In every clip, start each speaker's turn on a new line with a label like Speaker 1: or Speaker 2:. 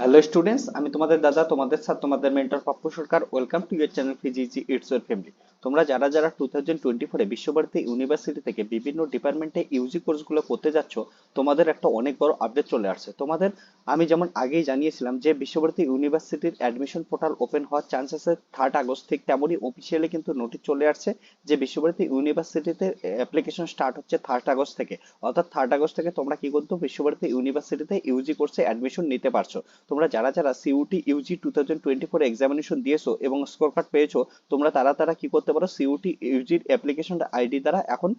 Speaker 1: Hello students, আমি তোমাদের দাদা, তোমাদের স্যার, তোমাদের mentor Pappu Sarkar. Welcome to your channel ফিজিজি ইটস ইউর ফ্যামিলি। তোমরা যারা যারা 2024 বিশ্বভারতী ইউনিভার্সিটি থেকে বিভিন্ন ডিপার্টমেন্টে ইউজি কোর্সগুলো করতে যাচ্ছ, তোমাদের একটা অনেক বড় আপডেট চলে আসছে। তোমাদের আমি যেমন আগেই জানিয়েছিলাম যে বিশ্বভারতী ইউনিভার্সিটির অ্যাডমিশন পোর্টাল ওপেন হওয়ার চান্স আছে 3 আগস্ট, ঠিক তেমনই অফিসিয়ালি কিন্তু নোটিশ চলে আসছে যে বিশ্বভারতী ইউনিভার্সিটিতে অ্যাপ্লিকেশন স্টার্ট হচ্ছে 3 আগস্ট থেকে। অর্থাৎ 3 আগস্ট থেকে তোমরা কি করতো, বিশ্বভারতী ইউনিভার্সিটিতে ইউজি কোর্সে অ্যাডমিশন নিতে পারছো। তোমরা যারা যারা সিইউটি ইউজি 2024 এক্সামিনেশন দিয়েছো এবং স্কোর কার্ড পেয়েছো, তোমরা তারা তারা কি করতে পারো, সিইউটি ইউজির অ্যাপ্লিকেশন আইডি দ্বারা এখন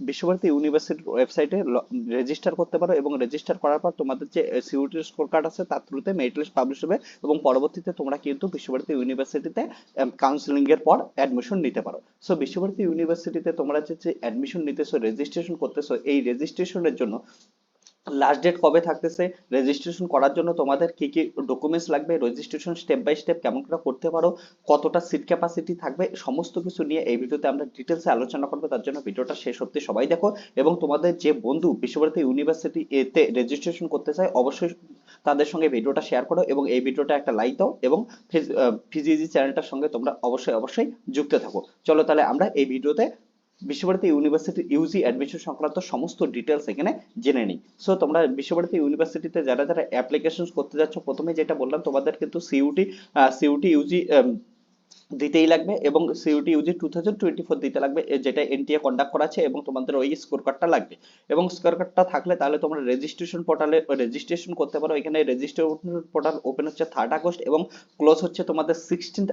Speaker 1: বিশ্বভারতী ইউনিভার্সিটির ওয়েবসাইটে রেজিস্টার করতে পারো, এবং রেজিস্টার করার পর তোমাদের যে সিইউটির স্কোর কার্ড আছে তার থ্রুতে মেরিট লিস্ট পাবলিশ হবে, এবং পরবর্তীতে তোমরা কিন্তু বিশ্বভারতী ইউনিভার্সিটিতে কাউন্সিলিং এর পর অ্যাডমিশন নিতে পারো। সো বিশ্বভারতী ইউনিভার্সিটিতে তোমরা যে অ্যাডমিশন নিতেছো, রেজিস্ট্রেশন করতেছো, এই রেজিস্ট্রেশনের জন্য লাস্ট ডেট কবে থাকতেছে, রেজিস্ট্রেশন করার জন্য তোমাদের কি কি ডকুমেন্টস লাগবে, রেজিস্ট্রেশন স্টেপ বাই স্টেপ কেমন করে করতে পারো, কতটা সিট ক্যাপাসিটি থাকবে, সমস্ত কিছু নিয়ে এই ভিডিওতে আমরা ডিটেলসে আলোচনা করবো। তার জন্য ভিডিওটা শেষ অবধি সবাই দেখো, এবং তোমাদের যে বন্ধু বিশ্বভারতী ইউনিভার্সিটি এতে রেজিস্ট্রেশন করতে চায় অবশ্যই তাদের সঙ্গে ভিডিওটা শেয়ার করো, এবং এই ভিডিওটা একটা লাইক দাও, এবং ফিজিজি চ্যানেলটার সঙ্গে তোমরা অবশ্যই অবশ্যই যুক্ত থাকো। চলো তাহলে আমরা এই ভিডিওতে বিশ্বভারতী ইউনিভার্সিটি ইউজি অ্যাডমিশন সংক্রান্ত সমস্ত ডিটেলস এখানে জেনে নিই। সো তোমরা বিশ্বভারতী ইউনিভার্সিটিতে যারা যারা অ্যাপ্লিকেশন করতে যাচ্ছ, প্রথমে যেটা বললাম তোমাদের কিন্তু সিইউটি ইউজি দিতেই লাগবে, এবং সিইউটি ইউজি 2024 দিতে লাগবে, যেটা এনটিএ কন্ডাক্ট করা আছে, এবং তোমাদের ওই স্কোর কার্ডটা লাগবে। এবং স্কোর কার্ডটা থাকলে তাহলে তোমরা রেজিস্ট্রেশন পোর্টালে রেজিস্ট্রেশন করতে পারো। এখানে রেজিস্ট্রেশন পোর্টাল ওপেন হচ্ছে 3 আগস্ট এবং ক্লোজ হচ্ছে তোমাদের 16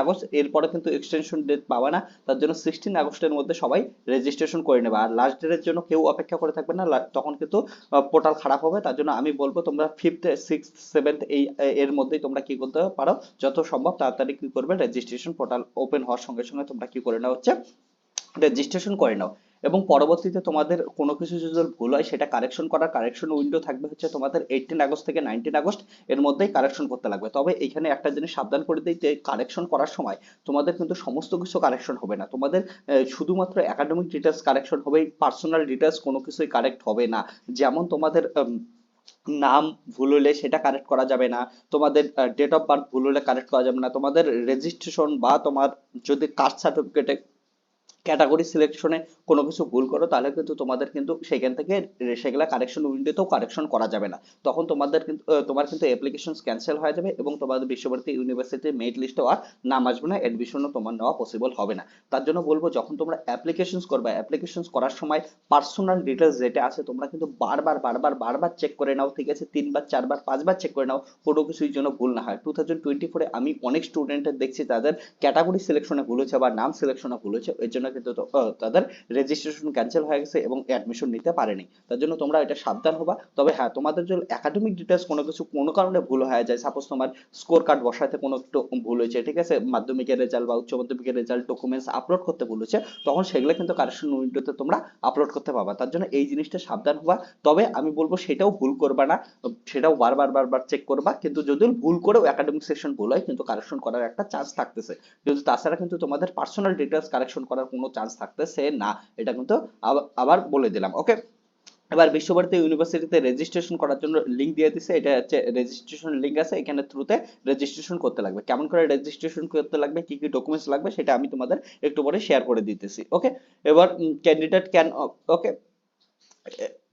Speaker 1: আগস্ট। এরপরে কিন্তু এক্সটেনশন ডেট পাবে না, তার জন্য 16 আগস্টের মধ্যে সবাই রেজিস্ট্রেশন করে নেবে। আর লাস্ট ডেটের জন্য কেউ অপেক্ষা করে থাকবে না, তখন কিন্তু পোর্টাল খারাপ হবে। তার জন্য আমি বলবো তোমরা 5th 6th 7th এর মধ্যেই তোমরা কি করতে পারো, যত সম্ভব তাড়াতাড়ি কি করবে, রেজিস্ট্রেশন পোর্টাল ওপেন হওয়ার সঙ্গে সঙ্গে তোমরা কি করে নাও হচ্ছে রেজিস্ট্রেশন করে নাও। এবং পরবর্তীতে তোমাদের কোনো কিছু যদি ভুল হয়, সেটা কারেকশন করার কারেকশন উইন্ডো থাকবে হচ্ছে তোমাদের 18 আগস্ট থেকে 19 আগস্ট, এর মধ্যেই কারেকশন করতে লাগবে। তবে এখানে একটা জিনিস সাবধান করে দিই যে কারেকশন করার সময় তোমাদের কিন্তু সমস্ত কিছু কারেকশন হবে না, তোমাদের শুধুমাত্র একাডেমিক ডিটেলস কারেকশন হবে, পার্সোনাল ডিটেলস কোনো কিছুই কারেক্ট হবে না। যেমন তোমাদের নাম ভুল হলে সেটা কারেক্ট করা যাবে না, তোমাদের ডেট অফ বার্থ ভুল হলে কারেক্ট করা যাবে না, তোমাদের রেজিস্ট্রেশন বা তোমার যদি কাস্ট সার্টিফিকেটে ক্যাটাগরি সিলেকশনে কোনো কিছু ভুল করো, তাহলে কিন্তু তোমাদের কিন্তু সেখান থেকে সেগুলা কারেকশন উইন্ডোতেও কারেকশন করা যাবে না। তখন তোমাদের কিন্তু তোমার কিন্তু অ্যাপ্লিকেশন ক্যান্সেল হয়ে যাবে, এবং তোমাদের বিশ্বভারতী ইউনিভার্সিটির মেরিট লিস্টেও আর নাম আসবে না, অ্যাডমিশনও তোমার নেওয়া পসিবল হবে না। তার জন্য বলবো, যখন তোমরা অ্যাপ্লিকেশন করবে, অ্যাপ্লিকেশন করার সময় পার্সোনাল ডিটেলস যেটা আছে তোমরা কিন্তু বারবার বারবার বারবার চেক করে নাও, ঠিক আছে? 3বার 4বার 5বার চেক করে নাও, কোনো কিছুর জন্য ভুল না হয়। 2024 আমি অনেক স্টুডেন্টের দেখছি তাদের ক্যাটাগরি সিলেকশনে ভুল হয়েছে বা নাম সিলেকশনে ভুল হয়েছে, এর জন্য কিন্তু তাদের রেজিস্ট্রেশন ক্যান্সেল হয়ে গেছে এবং অ্যাডমিশন নিতে পারেনি। তার জন্য তোমরা এটা সাবধান হবা। তবে হ্যাঁ, তোমাদের যদি একাডেমিক ডিটেলস কোনো কিছু কোনো কারণে ভুল হয়ে যায়, সাপোজ তোমার স্কোর কার্ড বসাতে কোনো একটু ভুল হয়েছে, ঠিক আছে, মাধ্যমিকের রেজাল্ট বা উচ্চ মাধ্যমিকের রেজাল্ট ডকুমেন্টস আপলোড করতে ভুল হয়েছে, তখন সেগুলো কিন্তু কারেকশন উইন্ডোতে তোমরা আপলোড করতে পারবা। তার জন্য এই জিনিসটা সাবধান হবা। তবে আমি বলবো সেটাও ভুল করবা না, সেটাও বারবার বারবার চেক করবা। কিন্তু যদি ভুল করেও একাডেমিক সেকশন ভুল হয়, কিন্তু কারেকশন করার একটা চান্স থাকতেছে। কিন্তু তাছাড়া কিন্তু তোমাদের পার্সোনাল ডিটেলস কারেকশন করার কোনো চান্স থাকতেছে না, এটা কিন্তু আবার বলে দিলাম। ওকে, এবার বিশ্বভারতী ইউনিভার্সিটিতে রেজিস্ট্রেশন করার জন্য লিংক দিয়ে দিছে, এটা হচ্ছে রেজিস্ট্রেশন লিংক আছে, এখানে থ্রুতে রেজিস্ট্রেশন করতে লাগবে। কেমন করে রেজিস্ট্রেশন করতে লাগবে, কি কি ডকুমেন্টস লাগবে, সেটা আমি তোমাদের একটু পরে শেয়ার করে দিতেছি। ওকে, এবার ক্যান্ডিডেট ক্যান, ওকে,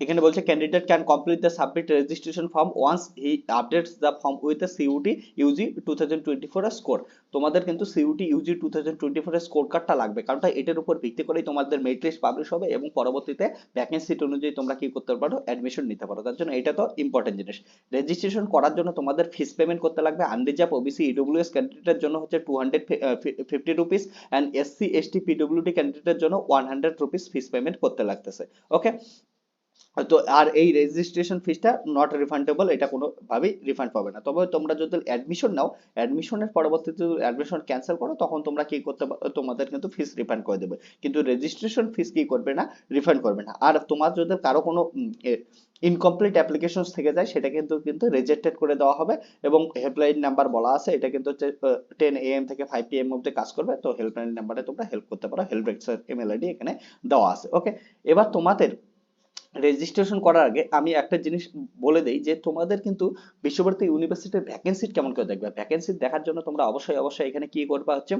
Speaker 1: এখানে বলছে candidate can complete the submit registration form once he updates the form with the CUET UG 2024 এর স্কোর। তোমাদের কিন্তু সিইউটি ইউজি 2024 এর স্কোর কার্ডটা লাগবে, কারণ এটার উপর ভিত্তি করেই তোমাদের মেরিট লিস্ট পাবলিশ হবে, এবং পরবর্তীতে ভ্যাকেন্সি সিট অনুযায়ী তোমরা কি করতে পারো, অ্যাডমিশন নিতে পারো। তার জন্য এটা তো ইম্পর্টেন্ট জিনিস। রেজিস্ট্রেশন করার জন্য তোমাদের ফিস পেমেন্ট করতে লাগবে। আনরিজার্ভ ওবিসি ইডব্লিউএস ক্যান্ডিডেটের জন্য হচ্ছে 250 rupees, and SC ST PWD ক্যান্ডিডেটের জন্য 100 রুপিস ফিস পেমেন্ট করতে লাগতেছে। ওকে, তো আর এই রেজিস্ট্রেশন ফিসটা নট রিফান্ডেবল, এটা কোনো ভাবেই রিফান্ড পাবে না। তবে তোমরা যদি অ্যাডমিশন নাও, অ্যাডমিশনের পরবর্তীতে অ্যাডমিশন ক্যান্সেল করো, তখন তোমরা কি করতে তোমাদের কিন্তু ফিস রিফান্ড করে দেবে, কিন্তু রেজিস্ট্রেশন ফিস কি করবে না, রিফান্ড করবে না। আর তোমার যদি কারো কোনো ইনকমপ্লিট অ্যাপ্লিকেশন থেকে যায়, সেটা কিন্তু কিন্তু রিজেক্টেড করে দেওয়া হবে, এবং হেল্পলাইন নাম্বার বলা আছে, এটা কিন্তু হচ্ছে 10 AM থেকে 5 PM মধ্যে কাজ করবে। তো হেল্পলাইন নাম্বারে তোমরা হেল্প করতে পারো, হেল্প ডেস্কের ইমেল আইডি এখানে দেওয়া আছে। ওকে, এবার তোমাদের রেজিস্ট্রেশন করার আগে আমি একটা জিনিস বলে দেই যে তোমাদের কিন্তু বিশ্বভারতী ইউনিভার্সিটির ভ্যাকেন্সি কেমন করে দেখবে। ভ্যাকেন্সি দেখার জন্য তোমরা অবশ্যই অবশ্যই এখানে কি করবা হচ্ছে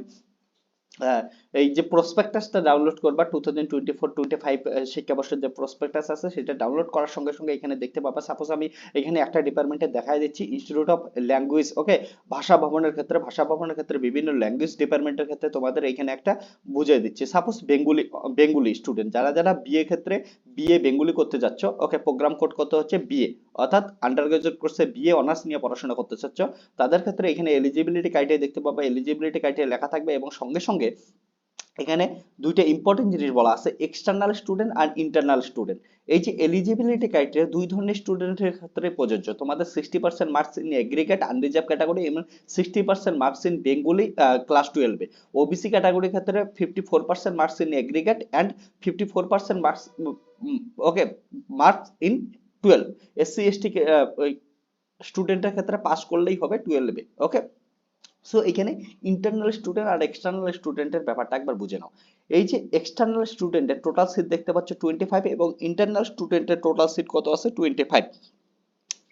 Speaker 1: আহ, এই যে প্রসপেক্টাসটা ডাউনলোড করবা 2024-25 শিক্ষাবর্ষের যে প্রসপেক্টাস আছে সেটা ডাউনলোড করার সঙ্গে সঙ্গে এখানে দেখতে পাবা। সাপোজ আমি এখানে একটা ডিপার্টমেন্টে দেখাই দিচ্ছি, ইনস্টিটিউট অফ ল্যাঙ্গুয়েজ, ওকে, ভাষা ভবনের ক্ষেত্রে বিভিন্ন ল্যাঙ্গুয়েজ ডিপার্টমেন্টের ক্ষেত্রে তোমাদের এখানে একটা বুঝিয়ে দিচ্ছি। সাপোজ বেঙ্গুলি স্টুডেন্ট যারা যারা বিএ ক্ষেত্রে বিএ বেঙ্গুলি করতে যাচ্ছ, ওকে, প্রোগ্রাম কোড কত হচ্ছে বিএ, অর্থাৎ আন্ডার গ্রাজুয়েট কোর্সে বিএ অনার্স নিয়ে পড়াশোনা করতে চাচ্ছ, তাদের ক্ষেত্রে এখানে এলিজিবিলিটি ক্রাইটেরিয়া দেখতে পাবা। এলিজিবিলিটি ক্রাইটেরিয়া লেখা থাকবে এবং সঙ্গে সঙ্গে এখানে দুইটা ইম্পর্টেন্ট জিনিস বলা আছে, এক্সটার্নাল স্টুডেন্ট আর ইন্টারনাল স্টুডেন্ট। এই যে এলিজিবিলিটি ক্রাইটেরিয়া দুই ধরনের স্টুডেন্টের ক্ষেত্রে প্রযোজ্য। তোমাদের 60% marks in aggregate unreserved category এবং 60% মার্কস ইন বেঙ্গলি ক্লাস 12-এ। ওবিসি ক্যাটাগরির ক্ষেত্রে 54% marks in aggregate and 54% marks, okay, marks in 12। SC ST স্টুডেন্টের ক্ষেত্রে পাস করলেই হবে 12-এ, ওকে। সো এখানে ইন্টারনাল স্টুডেন্ট আর এক্সটার্নাল স্টুডেন্টের ব্যাপারটা একবার বুঝে নাও। এই যে এক্সটার্নাল স্টুডেন্টের টোটাল সিট দেখতে পাচ্ছ 25 এবং ইন্টারনাল স্টুডেন্টের টোটাল সিট কত আছে 25।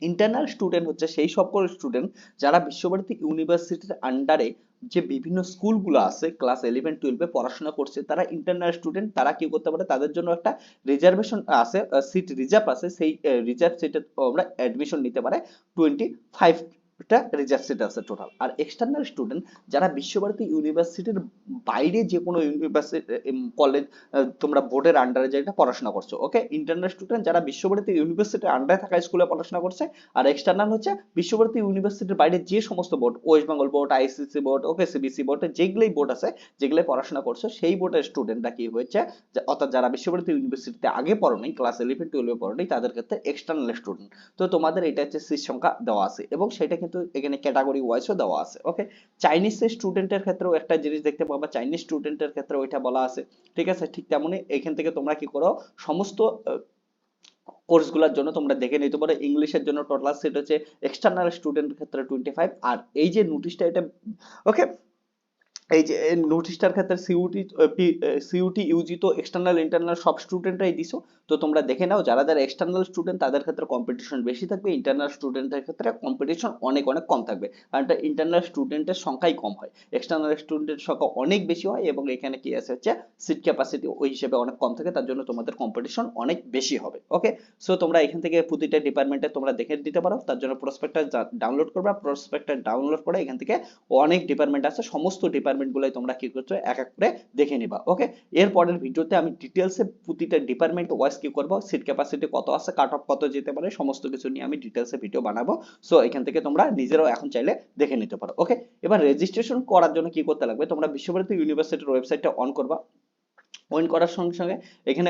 Speaker 1: ইন্টারনাল স্টুডেন্ট হচ্ছে সেই সকল স্টুডেন্ট যারা বিশ্বভারতী ইউনিভার্সিটির আন্ডারে যে বিভিন্ন স্কুলগুলো আছে ক্লাস 11-12-এ পড়াশোনা করছে, তারা ইন্টারনাল স্টুডেন্ট। তারা কি করতে পারে, তাদের জন্য একটা রিজার্ভেশন আছে, সিট রিজার্ভ আছে, সেই রিজার্ভ সিটে আমরা অ্যাডমিশন নিতে পারে। 25টা রিজার্ভ সিট আছে টোটাল। আর এক্সটার্নাল স্টুডেন্ট যারা বিশ্বভারতী ইউনিভার্সিটির বাইরে যে কোনো ইউনিভার্সিটি কলেজ তোমরা বোর্ডের আন্ডারে যেটা পড়াশোনা করছো, ওকে। ইন্টারনাল স্টুডেন্ট যারা বিশ্বভারতী ইউনিভার্সিটির আন্ডারে থাকা স্কুলে পড়াশোনা করছে। আর এক্সটার্নাল হচ্ছে বিশ্বভারতী ইউনিভার্সিটির বাইরে যে সমস্ত board, West Bengal board, ICC board, okay, CBC board, যেগুলোই বোর্ড আছে যেগুলো পড়াশোনা করছো সেই বোর্ডের স্টুডেন্টরা কি হয়েছে, অর্থাৎ যারা বিশ্বভারতী ইউনিভার্সিটিতে আগে পড়ো নাই, ক্লাস 11-12-এ পড়ো নাই, তাদের ক্ষেত্রে এক্সটার্নাল স্টুডেন্ট। তো তোমাদের এটা হচ্ছে সিট সংখ্যা দেওয়া আছে এবং সেটা কিন্তু এখানে ক্যাটাগরি ওয়াইজও দেওয়া আছে, ওকে। চাইনিজ স্টুডেন্টের ক্ষেত্রেও একটা জিনিস দেখতে পাবা, চাইনিজ স্টুডেন্টের ক্ষেত্রে ওইটা বলা আছে, ঠিক আছে। ঠিক তেমনই এখান থেকে তোমরা কি করো, সমস্ত কোর্সগুলোর জন্য তোমরা দেখে নিতে পারো। ইংলিশের জন্য টোটাল সিট হচ্ছে এক্সটার্নাল স্টুডেন্টের ক্ষেত্রে 25। আর এই যে নোটিশটা এটা, ওকে, এই যে নোটিশটার ক্ষেত্রে সিইউটি ইউজি তো এক্সটার্নাল ইন্টারনাল সব স্টুডেন্টরাই দিছো। তো তোমরা দেখে নাও যারা যারা এক্সটার্নাল স্টুডেন্ট তাদের ক্ষেত্রে কম্পিটিশন বেশি থাকবে, ইন্টারনাল স্টুডেন্টের ক্ষেত্রে কম্পিটিশন অনেক অনেক কম থাকবে। কারণ ইন্টারনাল স্টুডেন্টের সংখ্যাই কম হয়, এক্সটার্নাল স্টুডেন্টের সংখ্যা অনেক বেশি হয় এবং এখানে কি আছে হচ্ছে সিট ক্যাপাসিটি ওই হিসেবে অনেক কম থাকে, তার জন্য তোমাদের কম্পিটিশন অনেক বেশি হবে, ওকে। সো তোমরা এখান থেকে প্রতিটা ডিপার্টমেন্টে তোমরা দেখে দিতে পারো। তার জন্য প্রসপেক্টাস ডাউনলোড করবা, প্রসপেক্টাস ডাউনলোড করে এখান থেকে অনেক ডিপার্টমেন্ট আছে, সমস্ত ডিপার্টমেন্ট গুলাই তোমরা কি করছো এক এক করে দেখে নিবা, ওকে। এর পরের ভিডিওতে আমি ডিটেলসে প্রতিটা ডিপার্টমেন্ট ওয়াইজ কি করব, সিট ক্যাপাসিটি কত আছে, কাট অফ কত যেতে পারে, সমস্ত কিছু নিয়ে আমি ডিটেলসে ভিডিও বানাবো। সো এখান থেকে তোমরা নিজেরাও এখন চাইলে দেখে নিতে পারো, ওকে। এবার রেজিস্ট্রেশন করার জন্য কি করতে লাগবে, তোমরা বিশ্বভারতী ইউনিভার্সিটির ওয়েবসাইটটা অন করবা। অন করার সঙ্গে সঙ্গে এখানে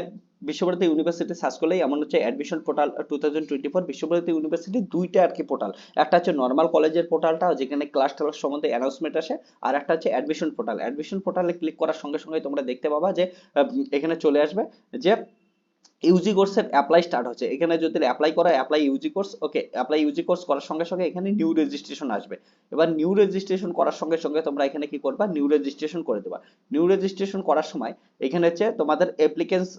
Speaker 1: বিশ্বভারতী ইউনিভার্সিটি সার্চ করলেই এমন হচ্ছে অ্যাডমিশন পোর্টাল 2024 বিশ্বভারতী ইউনিভার্সিটি দুইটা আর কি পোর্টাল। একটা হচ্ছে নর্মাল কলেজের পোর্টালটা যেখানে ক্লাস টেলাস সম্বন্ধে অ্যানাউন্সমেন্ট আসে, আর একটা হচ্ছে অ্যাডমিশন পোর্টাল। অ্যাডমিশন পোর্টালে ক্লিক করার সঙ্গে সঙ্গে তোমরা দেখতে পাবা যে এখানে চলে আসবে যে ইউজি কোর্সের অ্যাপ্লাই স্টার্ট হচ্ছে। এখানে যদি অ্যাপ্লাই করা অ্যাপ্লাই ইউজি কোর্স, ওকে, অ্যাপ্লাই ইউজি কোর্স করার সঙ্গে সঙ্গে এখানে নিউ রেজিস্ট্রেশন আসবে। এবার নিউ রেজিস্ট্রেশন করার সঙ্গে সঙ্গে তোমরা এখানে কি করবা, নিউ রেজিস্ট্রেশন করে দেবা। নিউ রেজিস্ট্রেশন করার সময় এখানে হচ্ছে তোমাদের অ্যাপ্লিকেন্টস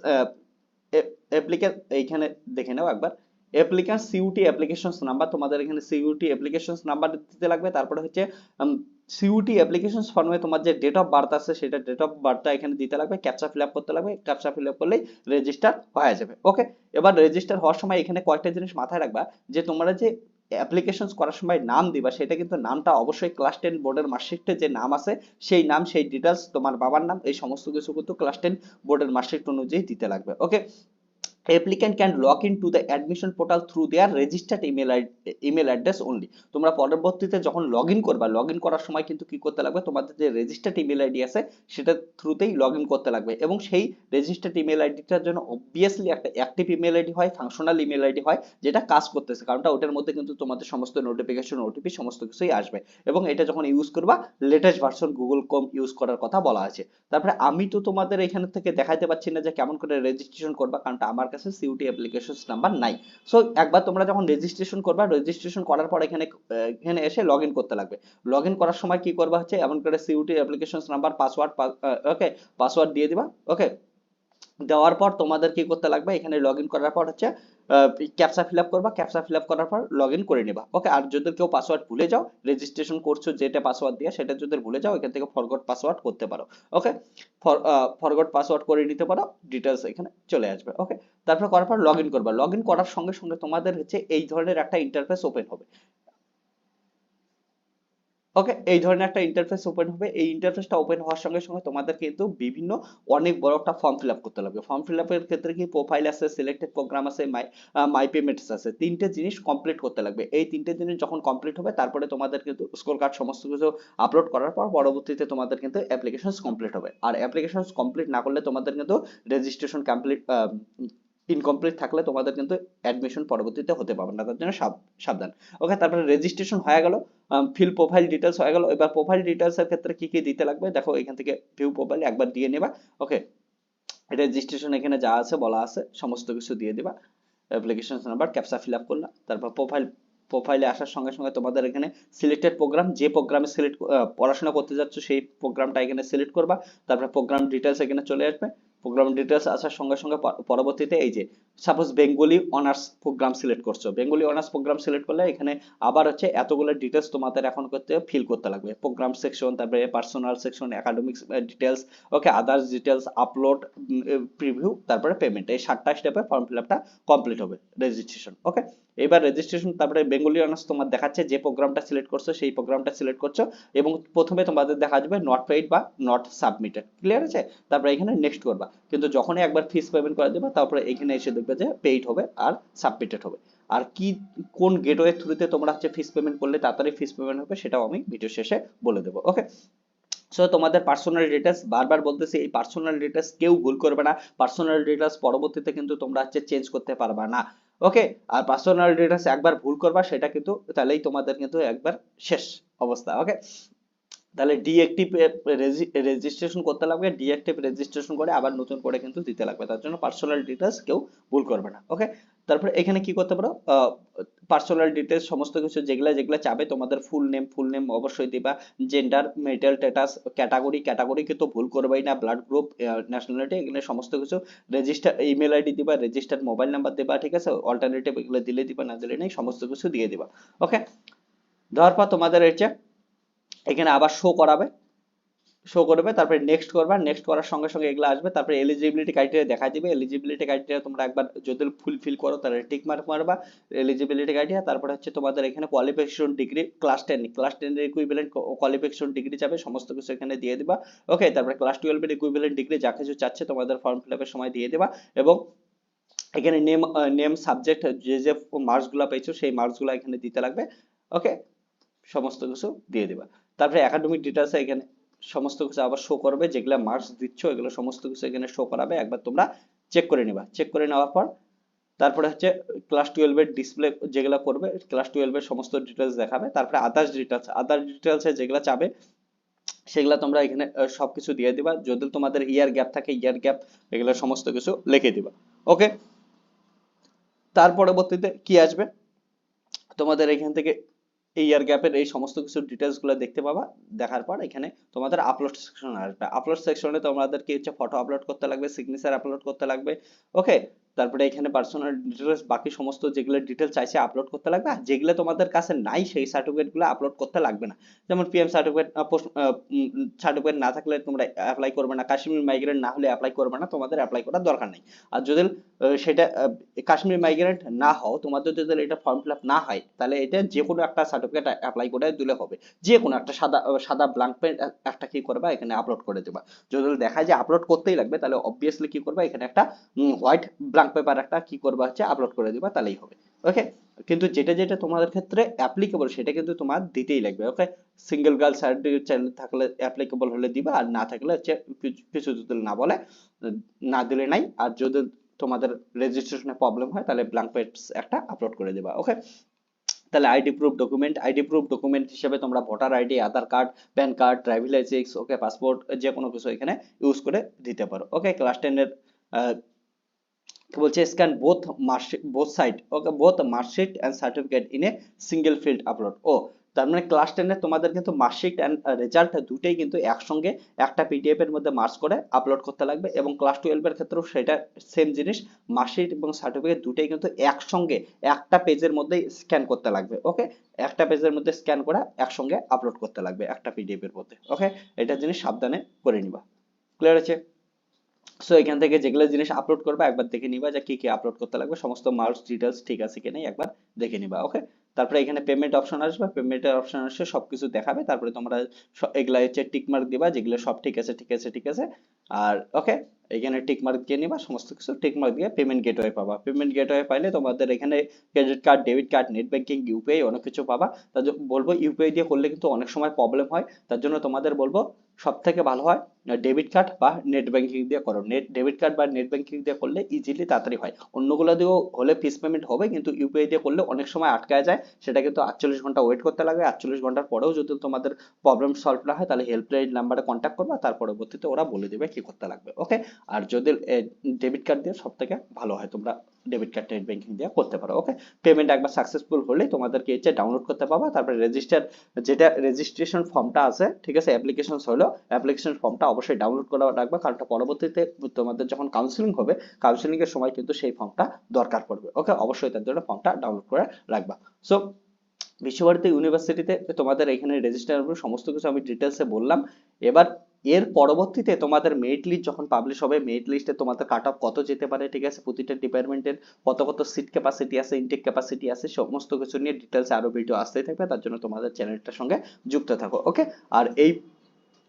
Speaker 1: অ্যাপ্লিকেন্ট, এইখানে দেখে নাও একবার, অ্যাপ্লিকেন্ট সিইউটি অ্যাপ্লিকেশনস নাম্বার, তোমাদের এখানে সিইউটি অ্যাপ্লিকেশনস নাম্বার দিতে লাগবে। তারপরে হচ্ছে সিইউটি অ্যাপ্লিকেশনস ফর্মে তোমার যে ডেট অফ বার্থ আছে সেটা ডেট অফ বার্থটা এখানে দিতে লাগবে, ক্যাপচা ফিল আপ করতে লাগবে, ক্যাপচা ফিল আপ করলেই রেজিস্টার হয়ে যাবে, ওকে। এবার রেজিস্টার হওয়ার সময় এখানে কয়েকটা জিনিস মাথায় রাখবা, যে তোমরা যে অ্যাপ্লিকেশনস করার সময় নাম দিবা সেটা কিন্তু নামটা অবশ্যই ক্লাস 10 বোর্ডের মার্কশিটে যে নাম আছে সেই নাম, সেই ডিটেলস, তোমার বাবার নাম, এই সমস্ত কিছু কিন্তু ক্লাস 10 বোর্ডের মার্কশিট অনুযায়ী দিতে লাগবে, ওকে। applicant can log into the admission portal through their registered email address only। তোমরা পরবর্তীতে যখন লগইন করবা, লগইন করার সময় কিন্তু কি করতে লাগবে, তোমাদের যে রেজিস্টার্ড ইমেল আইডি আছে সেটা থ্রুতেই লগইন করতে লাগবে এবং সেই রেজিস্টার্ড ইমেল আইডিটার জন্য অবভিয়াসলি একটা অ্যাক্টিভ ইমেল আইডি হয়, ফাংশনাল ইমেল আইডি হয়, যেটা কাজ করতেছে, কারণটা ওটার মধ্যে কিন্তু তোমাদের সমস্ত নোটিফিকেশন ওটিপি সমস্ত কিছুই আসবে এবং এটা যখন ইউজ করবা latest version Google Chrome use করার কথা বলা আছে। তারপরে আমি তো তোমাদের এখান থেকে দেখাইতে পাচ্ছি না যে কেমন করে রেজিস্ট্রেশন করবা, কারণ আমার কাছে সিইউটি অ্যাপ্লিকেশনস নাম্বার নাই। সো একবার তোমরা যখন রেজিস্ট্রেশন করবা, রেজিস্ট্রেশন করার পর এখানে এখানে এসে লগইন করতে লাগবে। লগইন করার সময় কি করবা হচ্ছে এমন করে সিইউটি অ্যাপ্লিকেশনস নাম্বার পাসওয়ার্ড, ওকে, পাসওয়ার্ড দিয়ে দিবা, ওকে। দেওয়ার পর তোমাদের কি করতে লাগবে, এখানে লগ ইন করার পর হচ্ছে ক্যাপচা ফিল আপ করবা, ক্যাপচা ফিল আপ করার পর লগ ইন করে নিবা। ওকে, আর যদি কেউ পাসওয়ার্ড ভুলে যাও, রেজিস্ট্রেশন করছো যেটা পাসওয়ার্ড দিয়ে সেটা যদি ভুলে যাও, এখান থেকে ফরগট পাসওয়ার্ড করতে পারো। ওকে, ফরগট পাসওয়ার্ড করে নিতে পারো, ডিটেলস এখানে চলে আসবে। ওকে, তারপর করার পর লগ ইন করবা, লগ ইন করার সঙ্গে সঙ্গে তোমাদের হচ্ছে এই ধরনের একটা ইন্টারফেস ওপেন হবে। ওকে, এই ধরনের একটা ইন্টারফেস ওপেন হবে। এই ইন্টারফেসটা ওপেন হওয়ার সঙ্গে সঙ্গে তোমাদের কিন্তু বিভিন্ন অনেক বড় একটা ফর্ম ফিল আপ করতে লাগবে। ফর্ম ফিল আপের ক্ষেত্রে কি প্রোফাইল আছে, সিলেক্টেড প্রোগ্রাম আছে, মাই পেমেন্টস আছে, তিনটে জিনিস কমপ্লিট করতে লাগবে। এই তিনটে জিনিস যখন কমপ্লিট হবে তারপরে তোমাদের কিন্তু স্কোর কার্ড সমস্ত কিছু আপলোড করার পর পরবর্তীতে তোমাদের কিন্তু অ্যাপ্লিকেশন কমপ্লিট হবে। আর অ্যাপ্লিকেশন কমপ্লিট না করলে তোমাদের কিন্তু রেজিস্ট্রেশন কমপ্লিট ইনকমপ্লিট থাকলে তোমাদের কিন্তু অ্যাডমিশন পরবর্তীতে হতে পারবে না, তার জন্য সাবধান। ওকে, তারপরে রেজিস্ট্রেশন হয়ে গেল, ফিল প্রোফাইল ডিটেলস হয়ে গেল। এবার প্রোফাইল ডিটেলস এর ক্ষেত্রে কি কি দিতে লাগবে দেখো, এখান থেকে ভিউ প্রোফাইল একবার দিয়ে নেবা। ওকে, রেজিস্ট্রেশন এখানে যা আছে বলা আছে সমস্ত কিছু দিয়ে দিবা। Application number, captcha fill up করলা, তারপর প্রোফাইলে আসার সঙ্গে সঙ্গে তোমাদের এখানে সিলেক্টেড প্রোগ্রাম, যে প্রোগ্রামে পড়াশোনা করতে যাচ্ছ সেই প্রোগ্রামটা এখানে সিলেক্ট করবা। তারপর প্রোগ্রাম ডিটেলস এখানে চলে আসবে। প্রোগ্রাম ডিটেলস আসার সঙ্গে সঙ্গে পরবর্তীতে এই যে suppose Bengali honours program select করছো, বেঙ্গলি অনার্স প্রোগ্রাম সিলেক্ট করলে এখানে আবার হচ্ছে এতগুলো ডিটেলস তোমাদের এখন করতে ফিল করতে লাগবে। প্রোগ্রাম সেকশন, তারপরে পার্সোনাল সেকশন, একাডেমিক্স ডিটেলস, ওকে, আদার্স ডিটেলস, আপলোড, প্রিভিউ, তারপরে পেমেন্ট, এই 7টা স্টেপে ফর্ম ফিল আপটা কমপ্লিট হবে, রেজিস্ট্রেশন। ওকে, এবার রেজিস্ট্রেশন, তারপরে বেঙ্গলি অনার্স তোমার দেখাচ্ছে যে প্রোগ্রামটা সিলেক্ট করছো সেই প্রোগ্রামটা সিলেক্ট করছো, এবং প্রথমে তোমাদের দেখা যাবে নট পেইড বা নট সাবমিটেড, ক্লিয়ার আছে। তারপরে এখানে নেক্সট করবা, কিন্তু যখনই একবার ফিস পেমেন্ট করে দেবা তারপরে এখানে এসে দেখবে যে পেইড হবে আর সাবমিটেড হবে। আর কি কোন গেটওয়ে থ্রুতে তোমরা হচ্ছে ফিস পেমেন্ট করলে তাড়াতাড়ি ফিস পেমেন্ট হবে সেটাও আমি ভিডিও শেষে বলে দেবো। ওকে, সো তোমাদের পার্সোনাল ডিটেলস, বারবার বলতেছি এই পার্সোনাল ডিটেলস কেউ ভুল করবে না। পার্সোনাল ডিটেলস পরবর্তীতে কিন্তু তোমরা হচ্ছে চেঞ্জ করতে পারবা না। ওকে, আর পার্সোনাল ডিটেলস একবার ভুল করবা সেটা কিন্তু তাহলেই তোমাদের কিন্তু একবার শেষ অবস্থা। ওকে, তাহলে ডিএক্টিভ রেজিস্ট্রেশন করতে লাগবে, ডিএক্টিভ রেজিস্ট্রেশন করে আবার নতুন করে কিন্তু দিতে লাগবে, তার জন্য পার্সোনাল ডিটেলস কেউ ভুল করবে না। ওকে, তারপরে এখানে কি করতে পারো, পার্সোনাল ডিটেলস সমস্ত কিছু যেগুলা যেগুলা চাবে, তোমাদের ফুল নেম অবশ্যই দিবা, জেন্ডার, মেরিটাল স্ট্যাটাস, ক্যাটাগরি কিন্তু ভুল করবেই না, ব্লাড গ্রুপ, ন্যাশনালিটি, এগুলো সমস্ত কিছু, রেজিস্টার ইমেল আইডি দিবা, রেজিস্টার মোবাইল নাম্বার দিবা, ঠিক আছে, অল্টারনেটিভ এগুলো দিলে দিবা, না দিলে নেই, সমস্ত কিছু দিয়ে দিবা। ওকে, দেওয়ার পর তোমাদের হচ্ছে এখানে আবার শো করবে, তারপরে নেক্সট করবা, নেক্সট করার সঙ্গে সঙ্গে এগুলো আসবে, তারপরে এলিজিবিলিটি ক্রাইটেরিয়া দেখা দিবে। এলিজিবিলিটি ক্রাইটেরিয়া তোমরা একবার যদি ফুলফিল করো তাহলে টিক মার্ক মারবা এলিজিবিলিটি ক্রাইটেরিয়া। তারপরে হচ্ছে তোমাদের এখানে কোয়ালিফিকেশন ডিগ্রি, ক্লাস 10 এর ইকুইভ্যালেন্ট কোয়ালিফিকেশন ডিগ্রি যাবে, সমস্ত কিছু এখানে দিয়ে দিবা। ওকে, তারপরে ক্লাস 12 এর ইকুইভ্যালেন্ট ডিগ্রি যা কিছু চাচ্ছে তোমাদের ফর্ম ফিল আপের সময় দিয়ে দিবা, এবং এখানে নেম সাবজেক্ট যে যে মার্কস গুলা পেয়েছো সেই মার্কস গুলা এখানে দিতে লাগবে। ওকে, সমস্ত কিছু দিয়ে দিবা। তারপরে একাডেমিক ডিটেলস এখানে সমস্ত কিছু আবার শো করবে, যেগুলা মার্কস দিচ্ছ এগুলো সমস্ত কিছু এখানে শো করাবে, একবার তোমরা চেক করে নিবা। চেক করে নেওয়ার পর তারপরে হচ্ছে ক্লাস 12 এর ডিসপ্লে যেগুলা করবে, ক্লাস 12 এর সমস্ত ডিটেলস দেখাবে। তারপরে আদার্স ডিটেলস এ যেগুলা চাবে সেগুলা তোমরা এখানে সবকিছু দিয়ে দিবা। যদি তোমাদের ইয়ার গ্যাপ থাকে ইয়ার গ্যাপ এগুলো সমস্ত কিছু লিখে দিবা। ওকে, তার পরবর্তীতে কি আসবে, তোমাদের এখান থেকে এই ইয়ার গ্যাপের এই সমস্ত কিছু ডিটেলস গুলো দেখতে পাবা। দেখার পর এখানে তোমাদের আপলোড সেকশন আসবে, আপলোড সেকশনে তোমাদের কি হচ্ছে ফটো আপলোড করতে লাগবে, সিগনেচার আপলোড করতে লাগবে। ওকে, তারপরে এখানে পার্সোনাল ডিটেলস বাকি সমস্ত যেগুলো ডিটেলস চাইছে আপলোড করতে লাগবে, আর যেগুলো তোমাদের কাছে নাই সেই সার্টিফিকেট গুলো আপলোড করতে লাগবে না। যেমন পিএম সার্টিফিকেট, সার্টিফিকেট না থাকলে তোমরা অ্যাপ্লাই করবে না, কাশ্মীর মাইগ্রেন্ট না হলে অ্যাপ্লাই করবে না, তোমাদের অ্যাপ্লাই করার দরকার নেই। আর যদি সেটা কাশ্মীর মাইগ্রেন্ট না হও, তোমাদের যদি এটা ফর্ম ফিল আপ না হয় তাহলে এটা যে কোনো একটা সার্টিফিকেট অ্যাপ্লাই করে দিলে হবে, যে কোনো একটা সাদা সাদা ব্ল্যাঙ্ক পেন একটা কি করবা এখানে আপলোড করে দেবা। যদি দেখা যায় আপলোড করতেই লাগবে তাহলে অবভিয়াসলি কি করবা, এখানে একটা হোয়াইট ব্ল্যাঙ্ক পেপার একটা কি করবা হচ্ছে আপলোড করে দিবা, তাহলেই হবে। ওকে, কিন্তু যেটা যেটা তোমাদের ক্ষেত্রে অ্যাপ্লিকেবল সেটা কিন্তু তোমার দিতেই লাগবে। ওকে, সিঙ্গেল গার্ল সার্টিফিকেট থাকলে অ্যাপ্লিকেবল হলে দিবা, আর না থাকলে হচ্ছে কিছু যদি না বলে না দিলে নাই। আর যদি তোমাদের রেজিস্ট্রেশনে প্রবলেম হয় তাহলে ব্ল্যাঙ্ক পেজ একটা আপলোড করে দেবা। ওকে, তাহলে আইডি প্রুফ ডকুমেন্ট হিসেবে তোমরা voter ID, Aadhaar card, PAN card, driving licence, okay, passport, যে কোনো কিছু এখানে ইউজ করে দিতে পারো। ওকে, ক্লাস 10 এর কি বলছে, scan both side, okay, both marksheet and certificate in a single field upload. ও তার মানে ক্লাস 10 এ তোমাদের কিন্তু মার্কশিট এন্ড রেজাল্ট দুটেই কিন্তু একসঙ্গে একটা পিডিএফ এর মধ্যে মার্জ করে আপলোড করতে লাগবে, এবং ক্লাস 12 এর ক্ষেত্রেও সেটা সেম জিনিস, মার্কশিট এবং সার্টিফিকেট দুটেই কিন্তু একসঙ্গে একটা পেজের মধ্যে স্ক্যান করতে লাগবে। ওকে, একটা পেজের মধ্যে স্ক্যান করে একসঙ্গে আপলোড করতে লাগবে একটা পিডিএফ এর মধ্যে। ওকে, এটা জিনিস সাবধানে করে নিবা। ক্লিয়ার আছে? সো এখান থেকে যেগুলো জিনিস আপলোড করবা একবার দেখে নিবা যে কি কি আপলোড করতে লাগবে, সমস্ত মার্কস ডিটেলস ঠিক আছে কি নাই একবার দেখে নিবা। ওকে, তারপরে এখানে পেমেন্ট অপশন আসবে, পেমেন্টের অপশন আসে সবকিছু দেখাবে, তারপরে তোমরা এগুলা হচ্ছে টিক মার্ক দিবা যেগুলো সব ঠিক আছে ঠিক আছে ঠিক আছে। আর ওকে, এখানে টিক মার্ক দিয়ে নিবা, সমস্ত কিছু টিক মার্ক দিয়ে পেমেন্ট গেটওয়ে পাবা। পেমেন্ট গেটওয়ে পাইলে তোমাদের এখানে credit card, debit card, net banking, UPI অনেক কিছু পাবা। তার জন্য বলবো ইউপিআই দিয়ে করলে কিন্তু অনেক সময় প্রবলেম হয়, তার জন্য তোমাদের বলবো সব থেকে ভালো হয় ডেবিট কার্ড বা নেট ব্যাংকিং দিয়ে করো। ডেবিট কার্ড বা নেট ব্যাংকিং দিয়ে করলে ইজিলি তাড়াতাড়ি হয়। অন্যগুলো দিয়েও হলে ফিস পেমেন্ট হবে, কিন্তু ইউপিআই দিয়ে করলে অনেক সময় আটকায় যায়, সেটা কিন্তু 48 ঘন্টা ওয়েট করতে লাগে। 48 ঘন্টার পরেও যদি তোমাদের প্রবলেম সলভ না হয় তাহলে হেল্পলাইন নাম্বারে কন্ট্যাক্ট করবা, তার পরবর্তীতে ওরা বলে দেবে কি করতে লাগবে। ওকে, আর যদি ডেবিট কার্ড দিয়ে সব থেকে ভালো হয়, তোমরা ডেবিট কার্ড নেট ব্যাংকিং দিয়ে করতে পারো। ওকে, পেমেন্ট একবার সাকসেসফুল হলেই তোমাদেরকে এসে ডাউনলোড করতে পাবা, তারপরে রেজিস্টার যেটা রেজিস্ট্রেশন ফর্মটা আছে, ঠিক আছে, অ্যাপ্লিকেশন হলো অ্যাপ্লিকেশন ফর্মটা অবশ্যই ডাউনলোড করে রাখবা, কারণ পরবর্তীতে তোমাদের যখন কাউন্সিলিং হবে, কাউন্সিলিং এর সময় কিন্তু সেই ফর্মটা দরকার পড়বে। ওকে, অবশ্যই তার জন্য ফর্মটা ডাউনলোড করে রাখবা। সো বিশ্বভারতী ইউনিভার্সিটিতে তোমাদের এখানে রেজিস্টার হবে, সমস্ত কিছু আমি ডিটেলসে বললাম। এবার এর পরবর্তীতে তোমাদের মেরিট লিস্ট যখন পাবলিশ হবে, মেরিট লিস্টে তোমাদের কাট অফ কত যেতে পারে, ঠিক আছে, প্রতিটা ডিপার্টমেন্টের কত কত সিট ক্যাপাসিটি আছে, ইনটেক ক্যাপাসিটি আছে, সমস্ত কিছু নিয়ে ডিটেলসে আরো ভিডিও আসতেই থাকবে, তার জন্য তোমাদের চ্যানেলটার সঙ্গে যুক্ত থাকো। ওকে, আর এই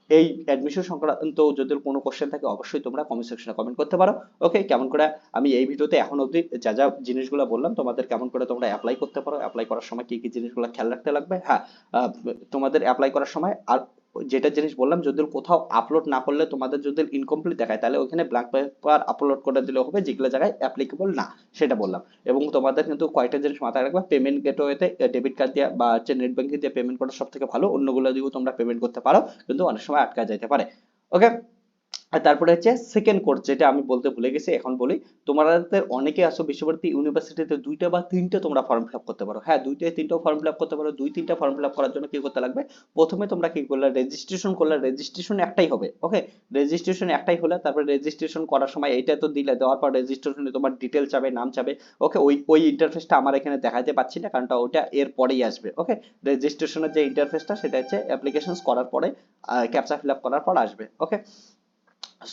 Speaker 1: এই অ্যাডমিশন সংক্রান্ত যদি কোনো কোশ্চেন থাকে অবশ্যই তোমরা কমেন্ট সেকশনে কমেন্ট করতে পারো। ওকে, কেমন করে আমি এই ভিডিওতে এখন অবধি যা যা জিনিসগুলো বললাম তোমাদের কেমন করে তোমরা অ্যাপ্লাই করতে পারো, অ্যাপ্লাই করার সময় কি কি জিনিসগুলো খেয়াল রাখতে লাগবে। হ্যাঁ, তোমাদের অ্যাপ্লাই করার সময় আর যেটা জিনিস বললাম, যদি কোথাও আপলোড না করলে তোমাদের যদি ইনকমপ্লিট দেখায় তাহলে ওখানে ব্ল্যাঙ্ক পেপার আপলোড করে দিলে হবে, যেগুলো জায়গায় অ্যাপ্লিকেবল না সেটা বললাম। এবং তোমাদের কিন্তু কয়টা জিনিস মাথায় রাখবে, পেমেন্ট গেটওয়েতে ডেবিট কার্ড দিয়ে বা হচ্ছে নেট ব্যাংকিং দিয়ে পেমেন্ট করা সব থেকে ভালো, অন্যগুলো দিয়েও তোমরা পেমেন্ট করতে পারো, কিন্তু অনেক সময় আটকা যাইতে পারে। ওকে, আর তারপরে হচ্ছে সেকেন্ড কোর্স, যেটা আমি বলতে ভুলে গেছি এখন বলি। তোমাদের অনেকে আসো বিশ্বভারতী ইউনিভার্সিটিতে দুইটা বা তিনটা তোমরা ফর্ম ফিল আপ করতে পারো। হ্যাঁ, দুইটা তিনটাও ফর্ম ফিল আপ করতে পারো। দুই তিনটা ফর্ম ফিল আপ করার জন্য কি করতে লাগবে, প্রথমে তোমরা কি করলে রেজিস্ট্রেশন করলে, রেজিস্ট্রেশন একটাই হবে। ওকে, রেজিস্ট্রেশন একটাই হলে তারপরে রেজিস্ট্রেশন করার সময় এইটা তো দিলে, দেওয়ার পর রেজিস্ট্রেশনে তোমার ডিটেল চাবে, নাম চাবে। ওকে, ওই ইন্টারফেসটা আমার এখানে দেখাতে পাচ্ছি না, কারণ ওটা এর পরেই আসবে। ওকে, রেজিস্ট্রেশনের যে ইন্টারফেসটা সেটা হচ্ছে অ্যাপ্লিকেশন করার পরে ক্যাপচা ফিল আপ করার পর আসবে। ওকে,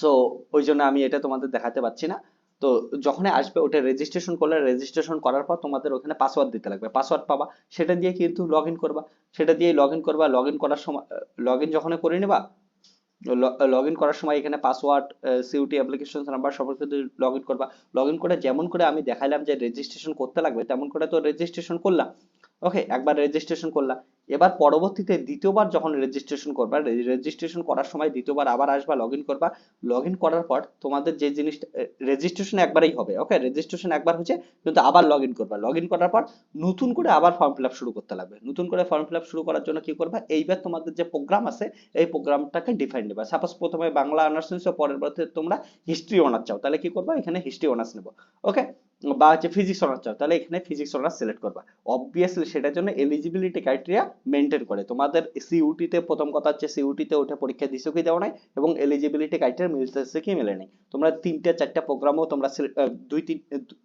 Speaker 1: সো ওই জন্য আমি এটা তোমাদের দেখাতে পাচ্ছি না। তো যখন আসবে ওটা রেজিস্ট্রেশন করলে, রেজিস্ট্রেশন করার পর তোমাদের ওখানে পাসওয়ার্ড দিতে লাগবে, পাসওয়ার্ড পাবা, সেটা দিয়ে কিন্তু লগ ইন করবা। সেটা দিয়ে লগ ইন করবা, লগ ইন করার সময় লগ ইন যখন করে নেবা, লগ ইন করার সময় এখানে পাসওয়ার্ড, সিইউটি অ্যাপ্লিকেশন নাম্বার সবার সাথে লগ ইন করবা। লগ ইন করে যেমন করে আমি দেখাইলাম যে রেজিস্ট্রেশন করতে লাগবে, তেমন করে তো রেজিস্ট্রেশন করলাম। ওকে, একবার রেজিস্ট্রেশন করলাম। এবার পরবর্তীতে দ্বিতীয়বার যখন রেজিস্ট্রেশন করবা, রেজিস্ট্রেশন করার সময় দ্বিতীয়বার আবার আসবা, লগ ইন করবা। লগ ইন করার পর তোমাদের যে জিনিসটা, রেজিস্ট্রেশন একবারই হবে। ওকে, রেজিস্ট্রেশন একবার হচ্ছে, কিন্তু আবার লগ ইন করবা। লগ ইন করার পর নতুন করে আবার ফর্ম ফিল আপ শুরু করতে লাগবে। নতুন করে ফর্ম ফিল আপ শুরু করার জন্য কি করবা, এইবার তোমাদের যে প্রোগ্রাম আছে এই প্রোগ্রামটাকে ডিফাইন নেবা। সাপোজ প্রথমে বাংলা অনার্স নিছো, পরের বছর তোমরা হিস্ট্রি অনার্স চাও, তাহলে কি করবা, এখানে হিস্ট্রি অনার্স নেবো। ওকে, বা হচ্ছে ফিজিক্স অনার্স চাও, তাহলে এখানে ফিজিক্স অনার্স সিলেক্ট করবা। অবভিয়াসলি সেটার জন্য এলিজিবিলিটি ক্রাইটেরিয়া মেনটেন করে। তোমাদের সিইউটি তে প্রথম কথা হচ্ছে সিইউটি তে ওঠে পরীক্ষা দিছো কি দাও নাই, এবং এলিজিবিলিটি ক্রাইটেরিয়া মিলতেছে কি মেলে নাই। তোমরা তিনটা চারটা প্রোগ্রামও তোমরা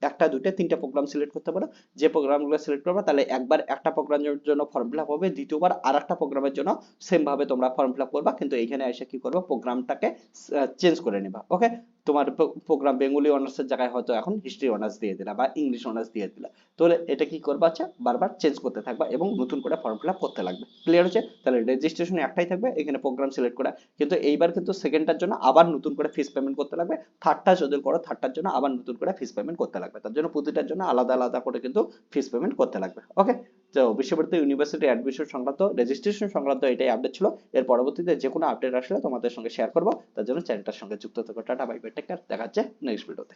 Speaker 1: একটা দুইটা তিনটা প্রোগ্রাম সিলেক্ট করতে পারো। যে প্রোগ্রামগুলো সিলেক্ট করবা তাহলে একবার একটা প্রোগ্রামের জন্য ফর্ম ফিল আপ হবে, দ্বিতীয়বার আর একটা প্রোগ্রামের জন্য সেম ভাবে তোমরা ফর্ম ফিল আপ করবা, কিন্তু এখানে এসে কি করবা, প্রোগ্রামটাকে চেঞ্জ করে নিবা। ওকে, তোমার প্রোগ্রাম বেঙ্গলি অনার্সের জায়গায় হয়তো এখন হিস্ট্রি অনার্স দিয়ে দিলা বা ইংলিশ অনার্স দিয়ে দিলা, তাহলে এটা কি করবা, আচ্ছা বারবার চেঞ্জ করতে থাকবা এবং নতুন করে ফর্ম ফিল আপ করতে লাগবে। ক্লিয়ার হচ্ছে? তাহলে রেজিস্ট্রেশন একটাই থাকবে, এখানে প্রোগ্রাম সিলেক্ট করা, কিন্তু এইবার কিন্তু সেকেন্ডটার জন্য আবার নতুন করে ফিস পেমেন্ট করতে লাগবে। থার্ডটা যদি করো, থার্ডটার জন্য আবার নতুন করে ফিস পেমেন্ট করতে লাগবে। তার জন্য প্রতিটার জন্য আলাদা আলাদা করে কিন্তু ফিস পেমেন্ট করতে লাগবে। ওকে, তো বিশ্বভারতী ইউনিভার্সিটি অ্যাডমিশন সংক্রান্ত, রেজিস্ট্রেশন সংক্রান্ত এটাই আপডেট ছিল। এর পরবর্তীতে যে কোনো আপডেট আসলে তোমাদের সঙ্গে শেয়ার করবো, তার জন্য চ্যানেলটার সঙ্গে যুক্ত থাকো। Tata, bye bye, take care, দেখা হচ্ছে নেক্সট ভিডিওতে।